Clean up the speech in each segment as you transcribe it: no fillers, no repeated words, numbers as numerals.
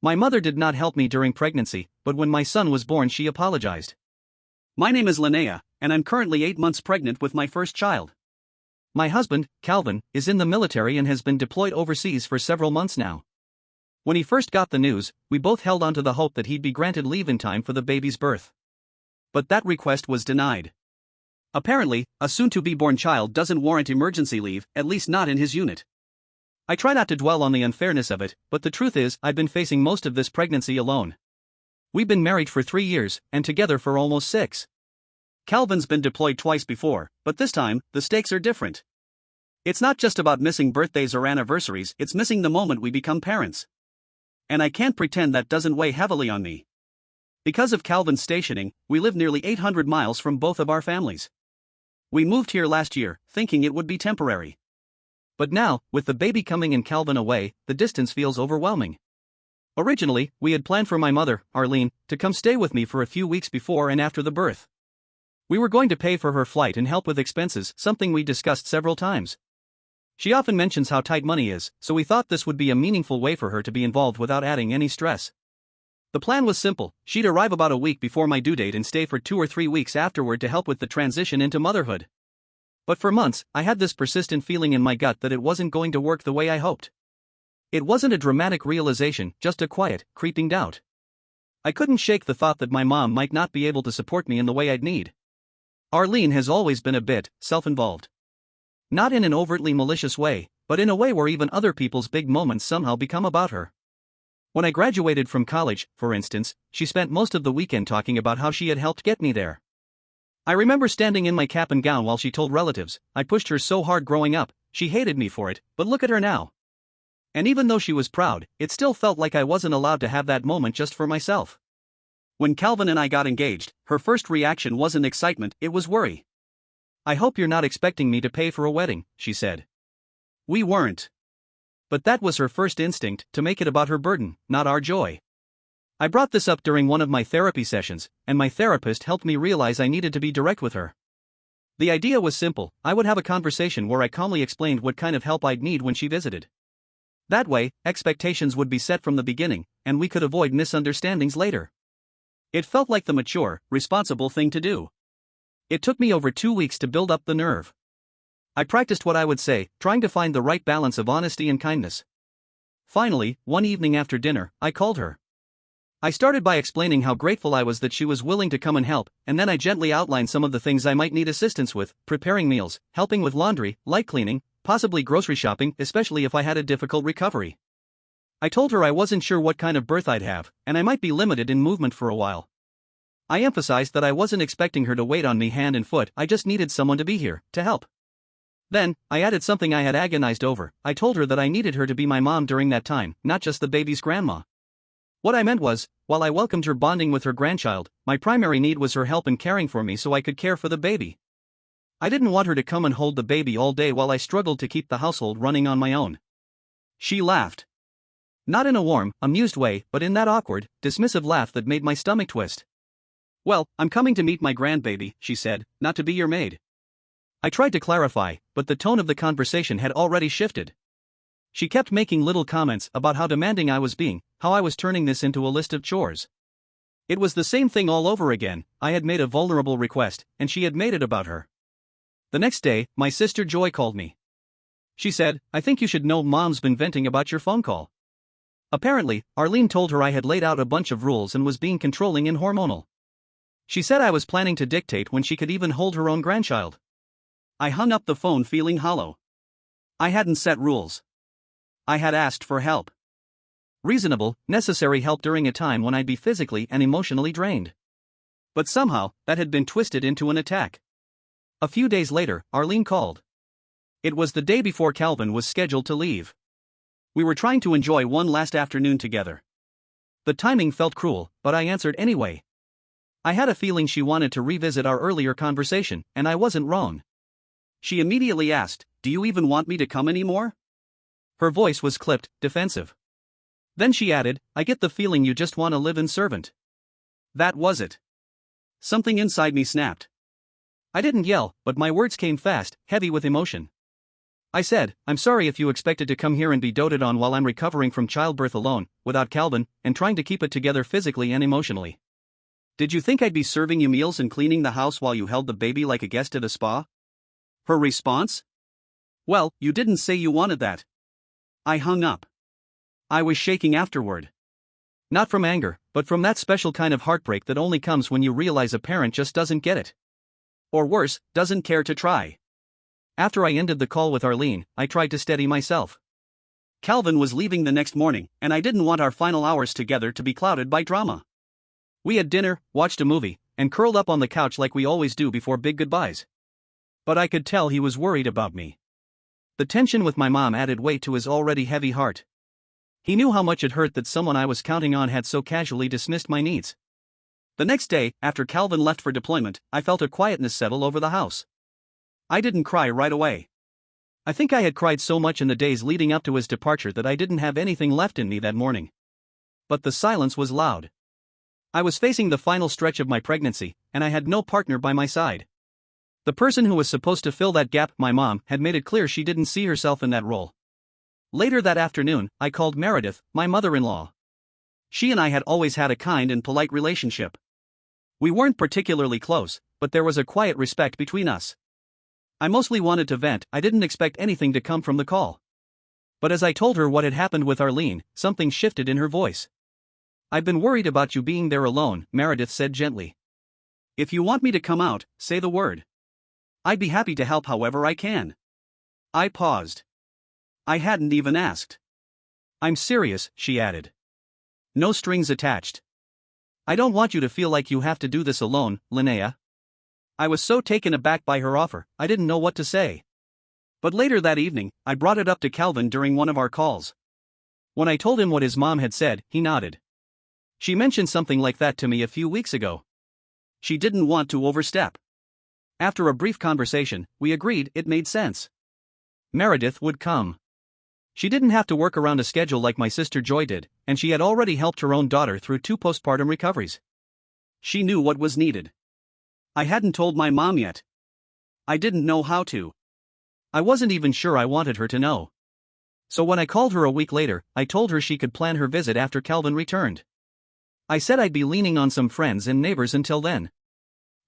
My mother did not help me during pregnancy, but when my son was born she apologized. My name is Linnea, and I'm currently 8 months pregnant with my first child. My husband, Calvin, is in the military and has been deployed overseas for several months now. When he first got the news, we both held on to the hope that he'd be granted leave in time for the baby's birth. But that request was denied. Apparently, a soon-to-be-born child doesn't warrant emergency leave, at least not in his unit. I try not to dwell on the unfairness of it, but the truth is, I've been facing most of this pregnancy alone. We've been married for 3 years, and together for almost 6. Calvin's been deployed twice before, but this time, the stakes are different. It's not just about missing birthdays or anniversaries, it's missing the moment we become parents. And I can't pretend that doesn't weigh heavily on me. Because of Calvin's stationing, we live nearly 800 miles from both of our families. We moved here last year, thinking it would be temporary. But now, with the baby coming and Calvin away, the distance feels overwhelming. Originally, we had planned for my mother, Arlene, to come stay with me for a few weeks before and after the birth. We were going to pay for her flight and help with expenses, something we discussed several times. She often mentions how tight money is, so we thought this would be a meaningful way for her to be involved without adding any stress. The plan was simple: she'd arrive about a week before my due date and stay for 2 or 3 weeks afterward to help with the transition into motherhood. But for months, I had this persistent feeling in my gut that it wasn't going to work the way I hoped. It wasn't a dramatic realization, just a quiet, creeping doubt. I couldn't shake the thought that my mom might not be able to support me in the way I'd need. Arlene has always been a bit self-involved. Not in an overtly malicious way, but in a way where even other people's big moments somehow become about her. When I graduated from college, for instance, she spent most of the weekend talking about how she had helped get me there. I remember standing in my cap and gown while she told relatives, I pushed her so hard growing up, she hated me for it, but look at her now. And even though she was proud, it still felt like I wasn't allowed to have that moment just for myself. When Calvin and I got engaged, her first reaction wasn't excitement, it was worry. I hope you're not expecting me to pay for a wedding, she said. We weren't. But that was her first instinct, to make it about her burden, not our joy. I brought this up during one of my therapy sessions, and my therapist helped me realize I needed to be direct with her. The idea was simple: I would have a conversation where I calmly explained what kind of help I'd need when she visited. That way, expectations would be set from the beginning, and we could avoid misunderstandings later. It felt like the mature, responsible thing to do. It took me over 2 weeks to build up the nerve. I practiced what I would say, trying to find the right balance of honesty and kindness. Finally, one evening after dinner, I called her. I started by explaining how grateful I was that she was willing to come and help, and then I gently outlined some of the things I might need assistance with: preparing meals, helping with laundry, light cleaning, possibly grocery shopping, especially if I had a difficult recovery. I told her I wasn't sure what kind of birth I'd have, and I might be limited in movement for a while. I emphasized that I wasn't expecting her to wait on me hand and foot, I just needed someone to be here, to help. Then, I added something I had agonized over: I told her that I needed her to be my mom during that time, not just the baby's grandma. What I meant was, while I welcomed her bonding with her grandchild, my primary need was her help in caring for me so I could care for the baby. I didn't want her to come and hold the baby all day while I struggled to keep the household running on my own. She laughed. Not in a warm, amused way, but in that awkward, dismissive laugh that made my stomach twist. Well, I'm coming to meet my grandbaby, she said, not to be your maid. I tried to clarify, but the tone of the conversation had already shifted. She kept making little comments about how demanding I was being, how I was turning this into a list of chores. It was the same thing all over again: I had made a vulnerable request, and she had made it about her. The next day, my sister Joy called me. She said, I think you should know Mom's been venting about your phone call. Apparently, Arlene told her I had laid out a bunch of rules and was being controlling and hormonal. She said I was planning to dictate when she could even hold her own grandchild. I hung up the phone feeling hollow. I hadn't set rules. I had asked for help. Reasonable, necessary help during a time when I'd be physically and emotionally drained. But somehow, that had been twisted into an attack. A few days later, Arlene called. It was the day before Calvin was scheduled to leave. We were trying to enjoy one last afternoon together. The timing felt cruel, but I answered anyway. I had a feeling she wanted to revisit our earlier conversation, and I wasn't wrong. She immediately asked, "Do you even want me to come anymore?" Her voice was clipped, defensive. Then she added, "I get the feeling you just want to live in servant." That was it. Something inside me snapped. I didn't yell, but my words came fast, heavy with emotion. I said, I'm sorry if you expected to come here and be doted on while I'm recovering from childbirth alone, without Calvin, and trying to keep it together physically and emotionally. Did you think I'd be serving you meals and cleaning the house while you held the baby like a guest at a spa? Her response? Well, you didn't say you wanted that. I hung up. I was shaking afterward. Not from anger, but from that special kind of heartbreak that only comes when you realize a parent just doesn't get it. Or worse, doesn't care to try. After I ended the call with Arlene, I tried to steady myself. Calvin was leaving the next morning, and I didn't want our final hours together to be clouded by drama. We had dinner, watched a movie, and curled up on the couch like we always do before big goodbyes. But I could tell he was worried about me. The tension with my mom added weight to his already heavy heart. He knew how much it hurt that someone I was counting on had so casually dismissed my needs. The next day, after Calvin left for deployment, I felt a quietness settle over the house. I didn't cry right away. I think I had cried so much in the days leading up to his departure that I didn't have anything left in me that morning. But the silence was loud. I was facing the final stretch of my pregnancy, and I had no partner by my side. The person who was supposed to fill that gap, my mom, had made it clear she didn't see herself in that role. Later that afternoon, I called Meredith, my mother-in-law. She and I had always had a kind and polite relationship. We weren't particularly close, but there was a quiet respect between us. I mostly wanted to vent. I didn't expect anything to come from the call. But as I told her what had happened with Arlene, something shifted in her voice. I've been worried about you being there alone, Meredith said gently. If you want me to come out, say the word. I'd be happy to help however I can. I paused. I hadn't even asked. I'm serious, she added. No strings attached. I don't want you to feel like you have to do this alone, Linnea. I was so taken aback by her offer, I didn't know what to say. But later that evening, I brought it up to Calvin during one of our calls. When I told him what his mom had said, he nodded. She mentioned something like that to me a few weeks ago. She didn't want to overstep. After a brief conversation, we agreed it made sense. Meredith would come. She didn't have to work around a schedule like my sister Joy did, and she had already helped her own daughter through 2 postpartum recoveries. She knew what was needed. I hadn't told my mom yet. I didn't know how to. I wasn't even sure I wanted her to know. So when I called her a week later, I told her she could plan her visit after Calvin returned. I said I'd be leaning on some friends and neighbors until then.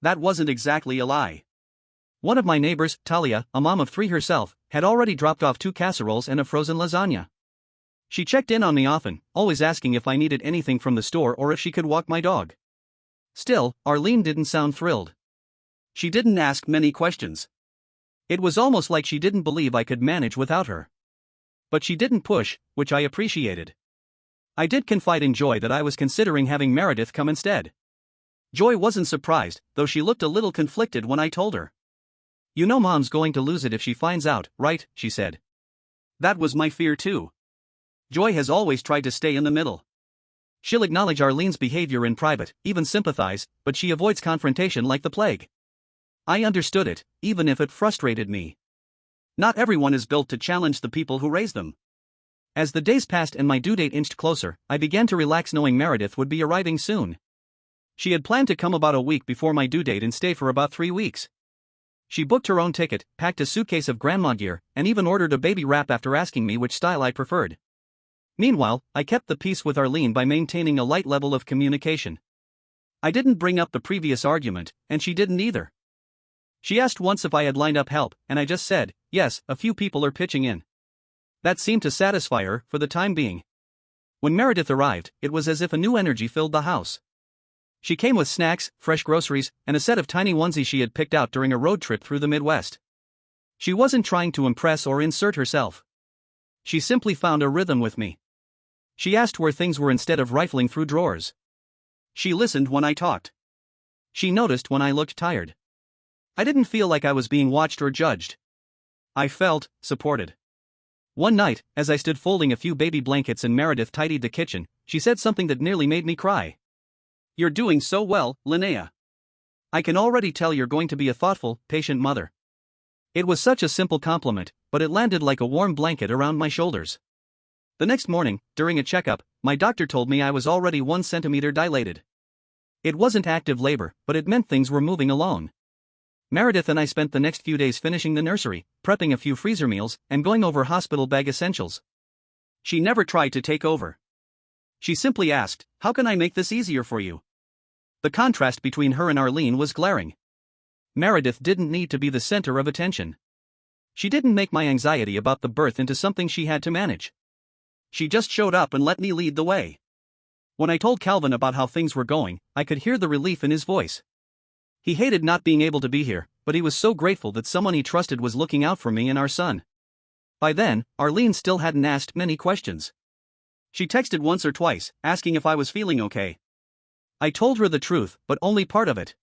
That wasn't exactly a lie. One of my neighbors, Talia, a mom of 3 herself, had already dropped off 2 casseroles and a frozen lasagna. She checked in on me often, always asking if I needed anything from the store or if she could walk my dog. Still, Arlene didn't sound thrilled. She didn't ask many questions. It was almost like she didn't believe I could manage without her. But she didn't push, which I appreciated. I did confide in Joy that I was considering having Meredith come instead. Joy wasn't surprised, though she looked a little conflicted when I told her. You know Mom's going to lose it if she finds out, right? She said. That was my fear too. Joy has always tried to stay in the middle. She'll acknowledge Arlene's behavior in private, even sympathize, but she avoids confrontation like the plague. I understood it, even if it frustrated me. Not everyone is built to challenge the people who raise them. As the days passed and my due date inched closer, I began to relax knowing Meredith would be arriving soon. She had planned to come about a week before my due date and stay for about 3 weeks. She booked her own ticket, packed a suitcase of grandma gear, and even ordered a baby wrap after asking me which style I preferred. Meanwhile, I kept the peace with Arlene by maintaining a light level of communication. I didn't bring up the previous argument, and she didn't either. She asked once if I had lined up help, and I just said, yes, a few people are pitching in. That seemed to satisfy her, for the time being. When Meredith arrived, it was as if a new energy filled the house. She came with snacks, fresh groceries, and a set of tiny onesies she had picked out during a road trip through the Midwest. She wasn't trying to impress or insert herself. She simply found a rhythm with me. She asked where things were instead of rifling through drawers. She listened when I talked. She noticed when I looked tired. I didn't feel like I was being watched or judged. I felt supported. One night, as I stood folding a few baby blankets and Meredith tidied the kitchen, she said something that nearly made me cry. You're doing so well, Linnea. I can already tell you're going to be a thoughtful, patient mother. It was such a simple compliment, but it landed like a warm blanket around my shoulders. The next morning, during a checkup, my doctor told me I was already 1 centimeter dilated. It wasn't active labor, but it meant things were moving along. Meredith and I spent the next few days finishing the nursery, prepping a few freezer meals, and going over hospital bag essentials. She never tried to take over. She simply asked, "How can I make this easier for you?" The contrast between her and Arlene was glaring. Meredith didn't need to be the center of attention. She didn't make my anxiety about the birth into something she had to manage. She just showed up and let me lead the way. When I told Calvin about how things were going, I could hear the relief in his voice. He hated not being able to be here, but he was so grateful that someone he trusted was looking out for me and our son. By then, Arlene still hadn't asked many questions. She texted once or twice, asking if I was feeling okay. I told her the truth, but only part of it.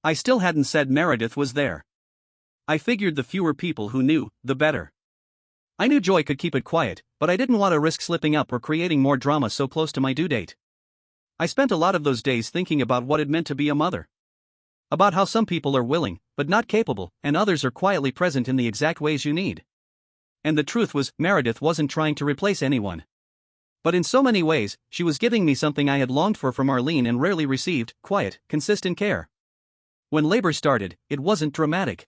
I still hadn't said Meredith was there. I figured the fewer people who knew, the better. I knew Joy could keep it quiet, but I didn't want to risk slipping up or creating more drama so close to my due date. I spent a lot of those days thinking about what it meant to be a mother. About how some people are willing, but not capable, and others are quietly present in the exact ways you need. And the truth was, Meredith wasn't trying to replace anyone. But in so many ways, she was giving me something I had longed for from Arlene and rarely received: quiet, consistent care. When labor started, it wasn't dramatic.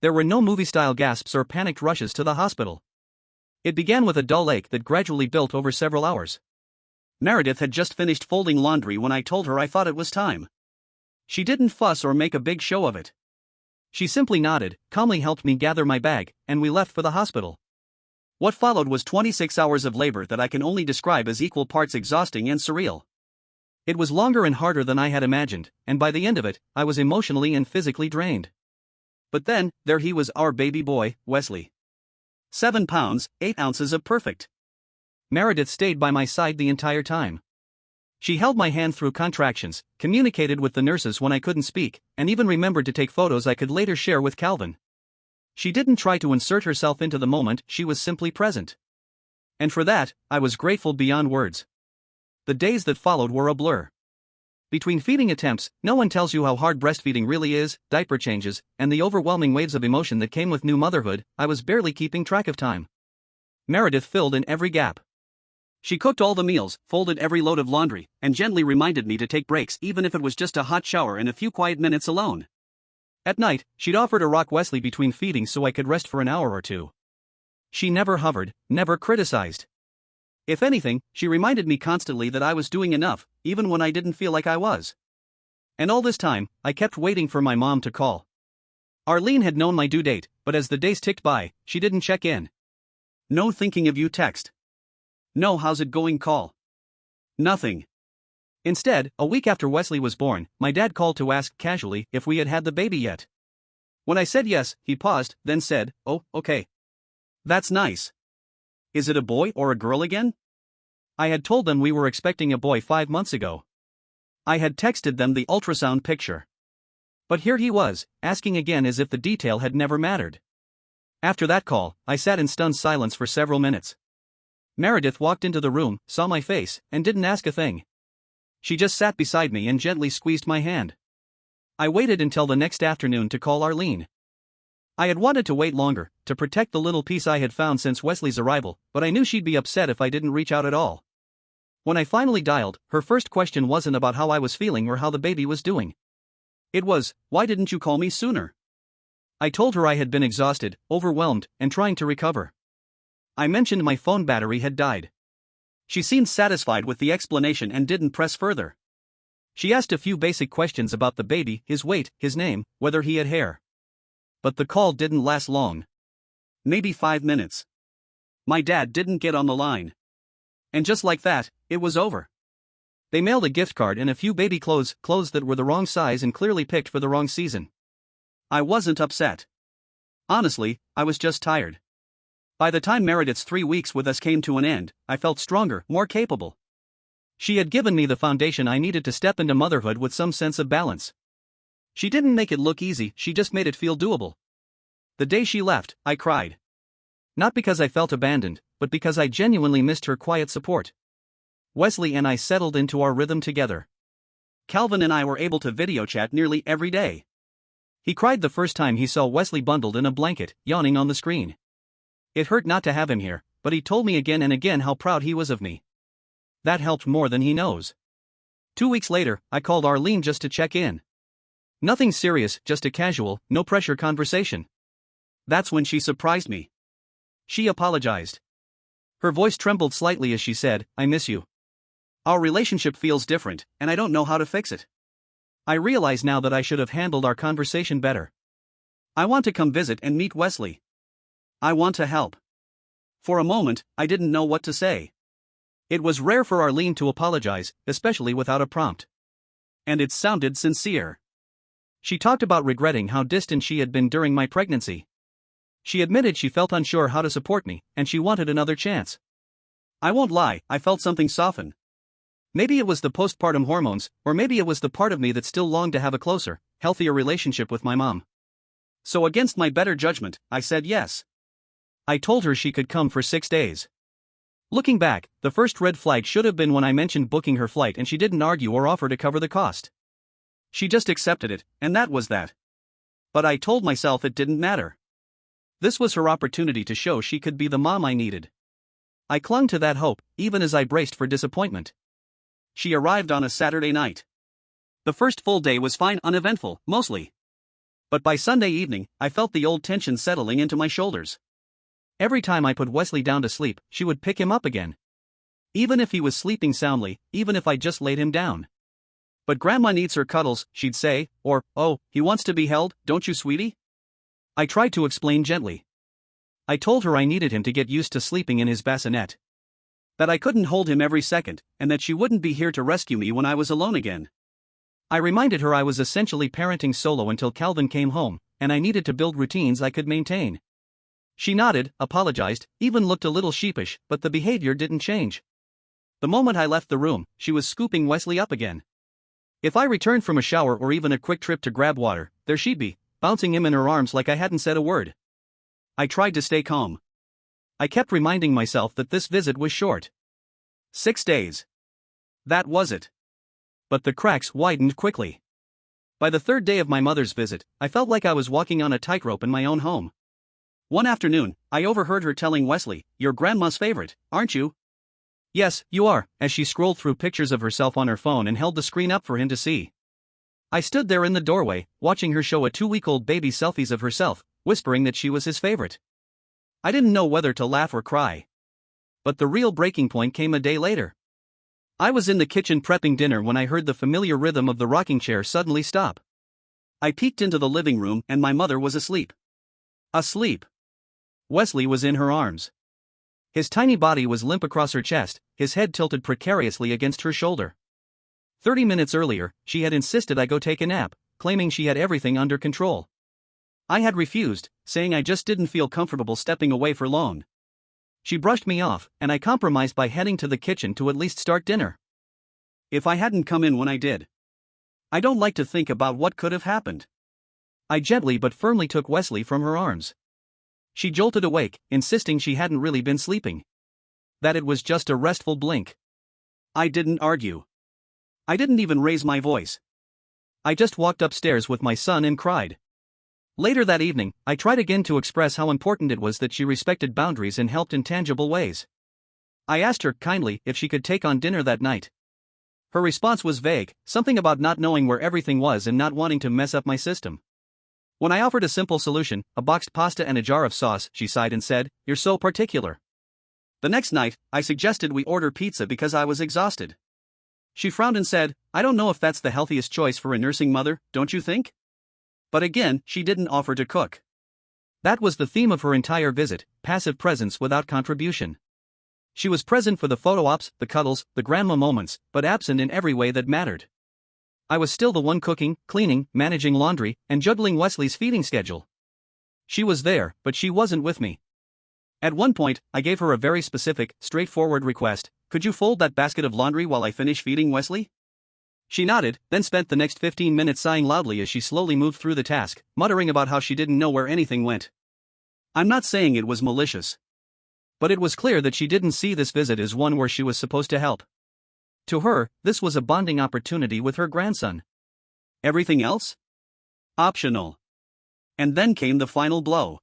There were no movie-style gasps or panicked rushes to the hospital. It began with a dull ache that gradually built over several hours. Meredith had just finished folding laundry when I told her I thought it was time. She didn't fuss or make a big show of it. She simply nodded, calmly helped me gather my bag, and we left for the hospital. What followed was 26 hours of labor that I can only describe as equal parts exhausting and surreal. It was longer and harder than I had imagined, and by the end of it, I was emotionally and physically drained. But then, there he was, our baby boy, Wesley. 7 pounds, 8 ounces of perfect. Meredith stayed by my side the entire time. She held my hand through contractions, communicated with the nurses when I couldn't speak, and even remembered to take photos I could later share with Calvin. She didn't try to insert herself into the moment, she was simply present. And for that, I was grateful beyond words. The days that followed were a blur. Between feeding attempts, no one tells you how hard breastfeeding really is, diaper changes, and the overwhelming waves of emotion that came with new motherhood, I was barely keeping track of time. Meredith filled in every gap. She cooked all the meals, folded every load of laundry, and gently reminded me to take breaks even if it was just a hot shower and a few quiet minutes alone. At night, she'd offer to rock Wesley between feedings so I could rest for an hour or two. She never hovered, never criticized. If anything, she reminded me constantly that I was doing enough, even when I didn't feel like I was. And all this time, I kept waiting for my mom to call. Arlene had known my due date, but as the days ticked by, she didn't check in. No thinking of you text. No how's it going call. Nothing. Instead, a week after Wesley was born, my dad called to ask casually if we had had the baby yet. When I said yes, he paused, then said, "Oh, okay. That's nice. Is it a boy or a girl again?" I had told them we were expecting a boy 5 months ago. I had texted them the ultrasound picture. But here he was, asking again as if the detail had never mattered. After that call, I sat in stunned silence for several minutes. Meredith walked into the room, saw my face, and didn't ask a thing. She just sat beside me and gently squeezed my hand. I waited until the next afternoon to call Arlene. I had wanted to wait longer, to protect the little peace I had found since Wesley's arrival, but I knew she'd be upset if I didn't reach out at all. When I finally dialed, her first question wasn't about how I was feeling or how the baby was doing. It was, "Why didn't you call me sooner?" I told her I had been exhausted, overwhelmed, and trying to recover. I mentioned my phone battery had died. She seemed satisfied with the explanation and didn't press further. She asked a few basic questions about the baby, his weight, his name, whether he had hair. But the call didn't last long. Maybe 5 minutes. My dad didn't get on the line. And just like that, it was over. They mailed a gift card and a few baby clothes that were the wrong size and clearly picked for the wrong season. I wasn't upset. Honestly, I was just tired. By the time Meredith's 3 weeks with us came to an end, I felt stronger, more capable. She had given me the foundation I needed to step into motherhood with some sense of balance. She didn't make it look easy, she just made it feel doable. The day she left, I cried. Not because I felt abandoned, but because I genuinely missed her quiet support. Wesley and I settled into our rhythm together. Calvin and I were able to video chat nearly every day. He cried the first time he saw Wesley bundled in a blanket, yawning on the screen. It hurt not to have him here, but he told me again and again how proud he was of me. That helped more than he knows. 2 weeks later, I called Arlene just to check in. Nothing serious, just a casual, no-pressure conversation. That's when she surprised me. She apologized. Her voice trembled slightly as she said, "I miss you. Our relationship feels different, and I don't know how to fix it. I realize now that I should have handled our conversation better. I want to come visit and meet Wesley. I want to help." For a moment, I didn't know what to say. It was rare for Arlene to apologize, especially without a prompt. And it sounded sincere. She talked about regretting how distant she had been during my pregnancy. She admitted she felt unsure how to support me, and she wanted another chance. I won't lie, I felt something soften. Maybe it was the postpartum hormones, or maybe it was the part of me that still longed to have a closer, healthier relationship with my mom. So against my better judgment, I said yes. I told her she could come for 6 days. Looking back, the first red flag should have been when I mentioned booking her flight and she didn't argue or offer to cover the cost. She just accepted it, and that was that. But I told myself it didn't matter. This was her opportunity to show she could be the mom I needed. I clung to that hope, even as I braced for disappointment. She arrived on a Saturday night. The first full day was fine, uneventful, mostly. But by Sunday evening, I felt the old tension settling into my shoulders. Every time I put Wesley down to sleep, she would pick him up again. Even if he was sleeping soundly, even if I just laid him down. "But Grandma needs her cuddles," she'd say, or, "Oh, he wants to be held, don't you, sweetie?" I tried to explain gently. I told her I needed him to get used to sleeping in his bassinet. That I couldn't hold him every second, and that she wouldn't be here to rescue me when I was alone again. I reminded her I was essentially parenting solo until Calvin came home, and I needed to build routines I could maintain. She nodded, apologized, even looked a little sheepish, but the behavior didn't change. The moment I left the room, she was scooping Wesley up again. If I returned from a shower or even a quick trip to grab water, there she'd be, bouncing him in her arms like I hadn't said a word. I tried to stay calm. I kept reminding myself that this visit was short. 6 days. That was it. But the cracks widened quickly. By the third day of my mother's visit, I felt like I was walking on a tightrope in my own home. One afternoon, I overheard her telling Wesley, "You're Grandma's favorite, aren't you?" "Yes, you are," as she scrolled through pictures of herself on her phone and held the screen up for him to see. I stood there in the doorway, watching her show a 2-week-old baby selfies of herself, whispering that she was his favorite. I didn't know whether to laugh or cry. But the real breaking point came a day later. I was in the kitchen prepping dinner when I heard the familiar rhythm of the rocking chair suddenly stop. I peeked into the living room and my mother was asleep. Asleep. Wesley was in her arms. His tiny body was limp across her chest, his head tilted precariously against her shoulder. 30 minutes earlier, she had insisted I go take a nap, claiming she had everything under control. I had refused, saying I just didn't feel comfortable stepping away for long. She brushed me off, and I compromised by heading to the kitchen to at least start dinner. If I hadn't come in when I did. I don't like to think about what could have happened. I gently but firmly took Wesley from her arms. She jolted awake, insisting she hadn't really been sleeping. That it was just a restful blink. I didn't argue. I didn't even raise my voice. I just walked upstairs with my son and cried. Later that evening, I tried again to express how important it was that she respected boundaries and helped in tangible ways. I asked her, kindly, if she could take on dinner that night. Her response was vague, something about not knowing where everything was and not wanting to mess up my system. When I offered a simple solution, a boxed pasta and a jar of sauce, she sighed and said, "You're so particular." The next night, I suggested we order pizza because I was exhausted. She frowned and said, "I don't know if that's the healthiest choice for a nursing mother, don't you think?" But again, she didn't offer to cook. That was the theme of her entire visit, passive presence without contribution. She was present for the photo ops, the cuddles, the grandma moments, but absent in every way that mattered. I was still the one cooking, cleaning, managing laundry, and juggling Wesley's feeding schedule. She was there, but she wasn't with me. At one point, I gave her a very specific, straightforward request: "Could you fold that basket of laundry while I finish feeding Wesley?" She nodded, then spent the next 15 minutes sighing loudly as she slowly moved through the task, muttering about how she didn't know where anything went. I'm not saying it was malicious. But it was clear that she didn't see this visit as one where she was supposed to help. To her, this was a bonding opportunity with her grandson. Everything else? Optional. And then came the final blow.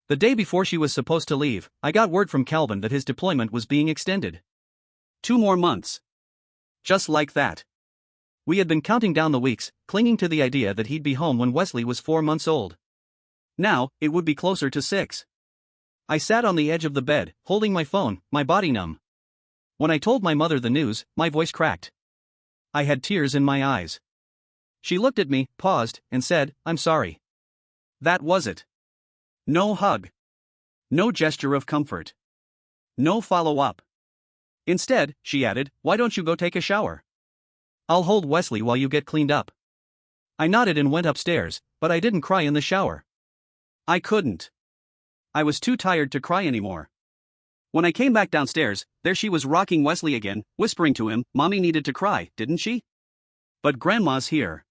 The day before she was supposed to leave, I got word from Calvin that his deployment was being extended. 2 more months. Just like that. We had been counting down the weeks, clinging to the idea that he'd be home when Wesley was 4 months old. Now, it would be closer to 6. I sat on the edge of the bed, holding my phone, my body numb. When I told my mother the news, my voice cracked. I had tears in my eyes. She looked at me, paused, and said, "I'm sorry." That was it. No hug. No gesture of comfort. No follow-up. Instead, she added, "Why don't you go take a shower? I'll hold Wesley while you get cleaned up." I nodded and went upstairs, but I didn't cry in the shower. I couldn't. I was too tired to cry anymore. When I came back downstairs, there she was rocking Wesley again, whispering to him, "Mommy needed to cry, didn't she? But Grandma's here."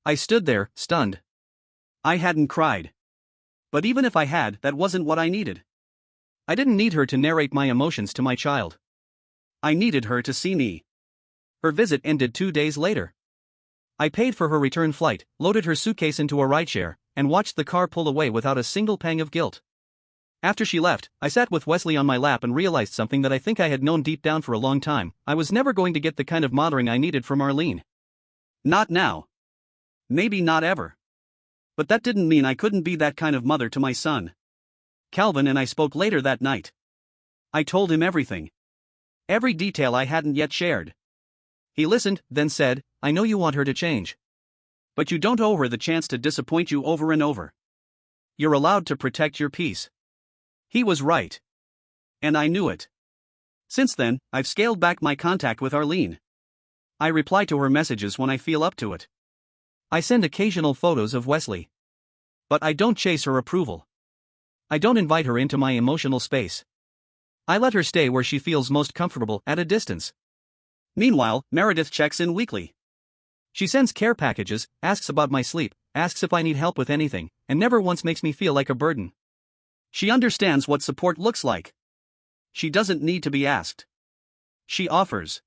I stood there, stunned. I hadn't cried. But even if I had, that wasn't what I needed. I didn't need her to narrate my emotions to my child. I needed her to see me. Her visit ended 2 days later. I paid for her return flight, loaded her suitcase into a rideshare, and watched the car pull away without a single pang of guilt. After she left, I sat with Wesley on my lap and realized something that I think I had known deep down for a long time. I was never going to get the kind of mothering I needed from Arlene. Not now. Maybe not ever. But that didn't mean I couldn't be that kind of mother to my son. Calvin and I spoke later that night. I told him everything. Every detail I hadn't yet shared. He listened, then said, "I know you want her to change. But you don't owe her the chance to disappoint you over and over. You're allowed to protect your peace." He was right. And I knew it. Since then, I've scaled back my contact with Arlene. I reply to her messages when I feel up to it. I send occasional photos of Wesley. But I don't chase her approval. I don't invite her into my emotional space. I let her stay where she feels most comfortable, at a distance. Meanwhile, Meredith checks in weekly. She sends care packages, asks about my sleep, asks if I need help with anything, and never once makes me feel like a burden. She understands what support looks like. She doesn't need to be asked. She offers.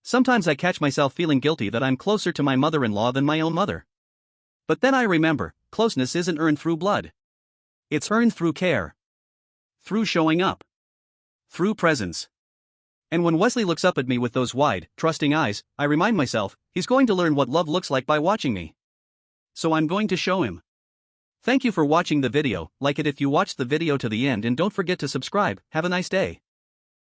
Sometimes I catch myself feeling guilty that I'm closer to my mother-in-law than my own mother. But then I remember, closeness isn't earned through blood. It's earned through care. Through showing up. Through presence. And when Wesley looks up at me with those wide, trusting eyes, I remind myself, he's going to learn what love looks like by watching me. So I'm going to show him. Thank you for watching the video. Like it if you watched the video to the end and don't forget to subscribe. Have a nice day.